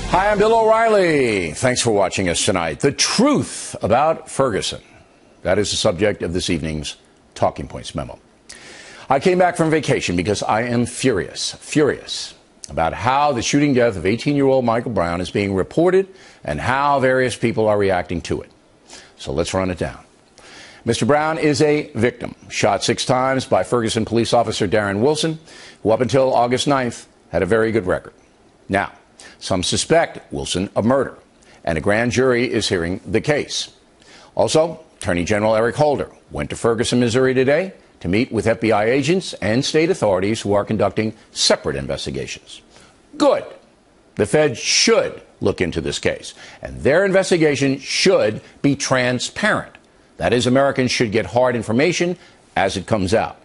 Hi, I'm Bill O'Reilly. Thanks for watching us tonight. The truth about Ferguson. That is the subject of this evening's Talking Points memo. I came back from vacation because I am furious about how the shooting death of 18-year-old Michael Brown is being reported and how various people are reacting to it. So let's run it down. Mr. Brown is a victim, shot 6 times by Ferguson police officer Darren Wilson, who up until August 9th had a very good record. Now, some suspect Wilson of murder, and a grand jury is hearing the case. Also, Attorney General Eric Holder went to Ferguson, Missouri today to meet with FBI agents and state authorities who are conducting separate investigations. Good. The Fed should look into this case, and their investigation should be transparent. That is, Americans should get hard information as it comes out.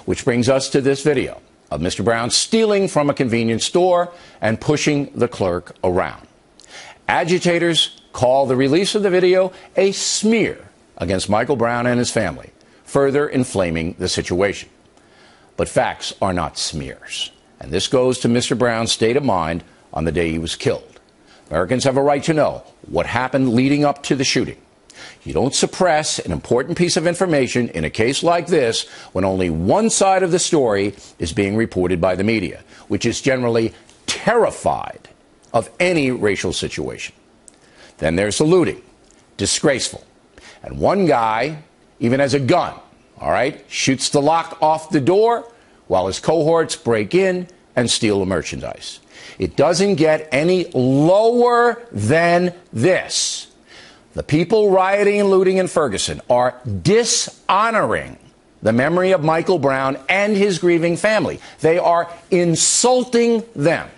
Which brings us to this video of Mr. Brown stealing from a convenience store and pushing the clerk around. Agitators call the release of the video a smear against Michael Brown and his family, further inflaming the situation. But facts are not smears, and this goes to Mr. Brown's state of mind on the day he was killed. Americans have a right to know what happened leading up to the shooting. You don't suppress an important piece of information in a case like this when only one side of the story is being reported by the media, which is generally terrified of any racial situation. Then there's the looting. Disgraceful. And one guy even has a gun, all right, shoots the lock off the door while his cohorts break in and steal the merchandise. It doesn't get any lower than this. The people rioting and looting in Ferguson are dishonoring the memory of Michael Brown and his grieving family. They are insulting them.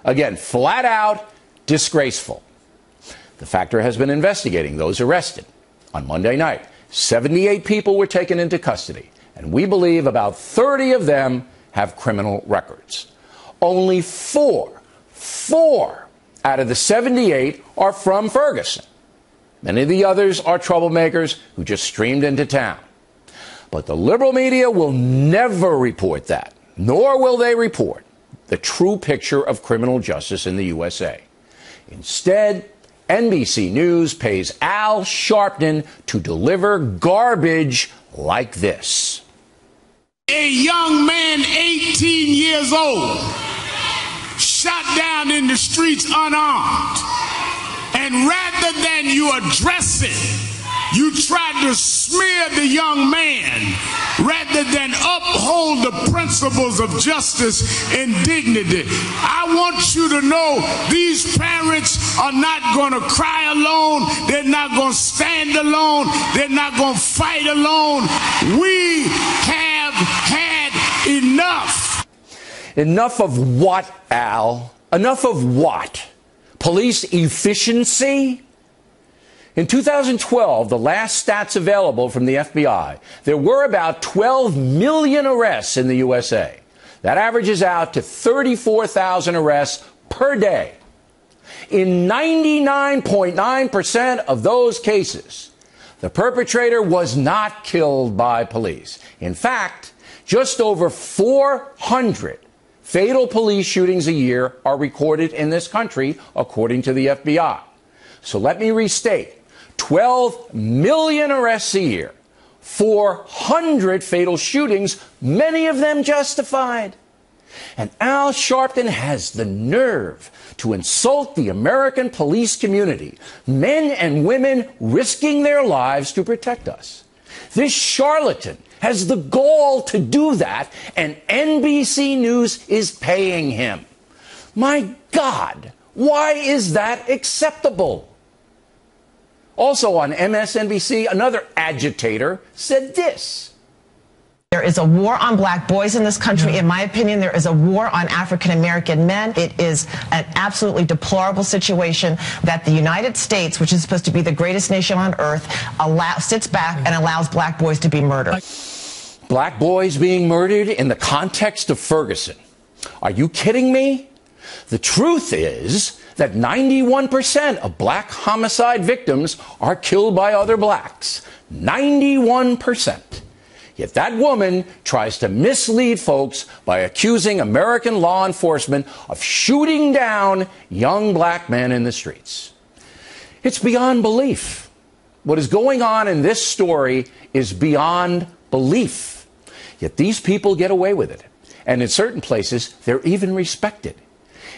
Again, flat out disgraceful. The Factor has been investigating those arrested. On Monday night, 78 people were taken into custody, and we believe about 30 of them have criminal records. Only four out of the 78 are from Ferguson. Many of the others are troublemakers who just streamed into town. But the liberal media will never report that, nor will they report the true picture of criminal justice in the USA. Instead, NBC News pays Al Sharpton to deliver garbage like this. A young man, 18 years old, shot down in the streets unarmed. And rather than you address it, you try to smear the young man rather than uphold the principles of justice and dignity. I want you to know these parents are not going to cry alone. They're not going to stand alone. They're not going to fight alone. We have had enough. Enough of what, Al? Enough of what? Police efficiency? In 2012, the last stats available from the FBI, there were about 12 million arrests in the USA. That averages out to 34,000 arrests per day. In 99.9% of those cases, the perpetrator was not killed by police. In fact, just over 400 fatal police shootings a year are recorded in this country, according to the FBI. So let me restate. 12 million arrests a year, 400 fatal shootings, many of them justified. And Al Sharpton has the nerve to insult the American police community, men and women risking their lives to protect us. This charlatan has the gall to do that, and NBC News is paying him. My God, why is that acceptable? Also on MSNBC, another agitator said this. There is a war on black boys in this country. In my opinion, there is a war on African-American men. It is an absolutely deplorable situation that the United States, which is supposed to be the greatest nation on earth, sits back and allows black boys to be murdered. Black boys being murdered in the context of Ferguson. Are you kidding me? The truth is that 91% of black homicide victims are killed by other blacks. 91%. Yet that woman tries to mislead folks by accusing American law enforcement of shooting down young black men in the streets. It's beyond belief. What is going on in this story is beyond belief. Yet these people get away with it. And in certain places, they're even respected.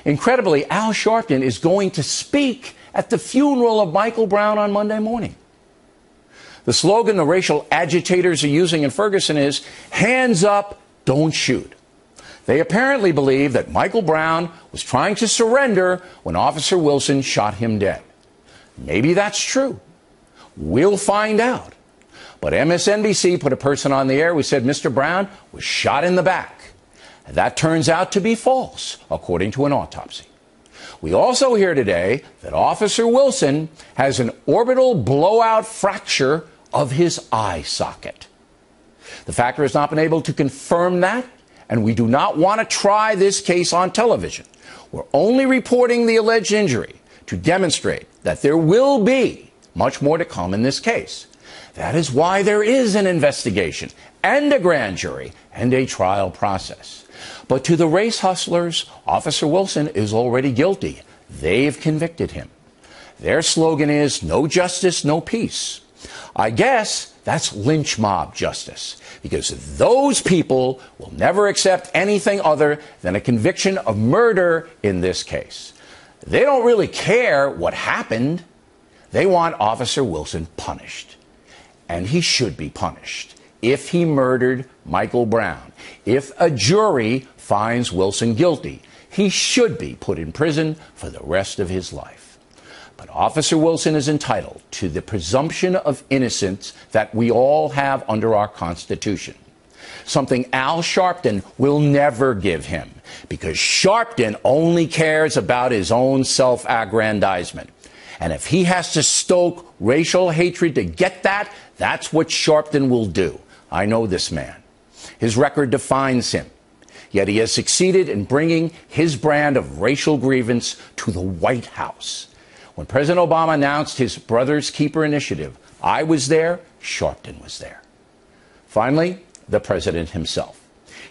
Incredibly, Al Sharpton is going to speak at the funeral of Michael Brown on Monday morning. The slogan the racial agitators are using in Ferguson is, "Hands up, don't shoot." They apparently believe that Michael Brown was trying to surrender when Officer Wilson shot him dead. Maybe that's true. We'll find out. But MSNBC put a person on the air who said Mr. Brown was shot in the back. That turns out to be false, according to an autopsy. We also hear today that Officer Wilson has an orbital blowout fracture of his eye socket. The factor has not been able to confirm that, and we do not want to try this case on television. We're only reporting the alleged injury to demonstrate that there will be much more to come in this case. That is why there is an investigation and a grand jury and a trial process. But to the race hustlers, Officer Wilson is already guilty. They've convicted him. Their slogan is, "No justice, no peace." I guess that's lynch mob justice, because those people will never accept anything other than a conviction of murder in this case. They don't really care what happened. They want Officer Wilson punished. And he should be punished if he murdered Michael Brown. If a jury finds Wilson guilty, he should be put in prison for the rest of his life. But Officer Wilson is entitled to the presumption of innocence that we all have under our Constitution, something Al Sharpton will never give him, because Sharpton only cares about his own self-aggrandizement. And if he has to stoke racial hatred to get that, that's what Sharpton will do. I know this man. His record defines him. Yet he has succeeded in bringing his brand of racial grievance to the White House. When President Obama announced his Brother's Keeper initiative, I was there, Sharpton was there. Finally, the president himself.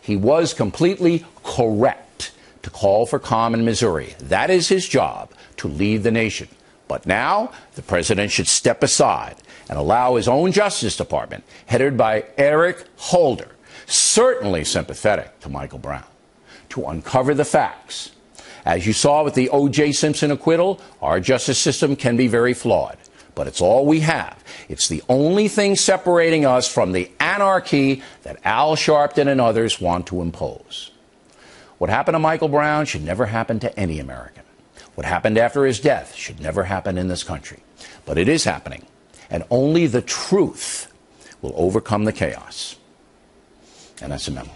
He was completely correct to call for calm in Missouri. That is his job, to lead the nation. But now, the president should step aside and allow his own Justice Department, headed by Eric Holder, certainly sympathetic to Michael Brown, to uncover the facts. As you saw with the O.J. Simpson acquittal, our justice system can be very flawed. But it's all we have. It's the only thing separating us from the anarchy that Al Sharpton and others want to impose. What happened to Michael Brown should never happen to any American. What happened after his death should never happen in this country. But it is happening. And only the truth will overcome the chaos. And that's a memo.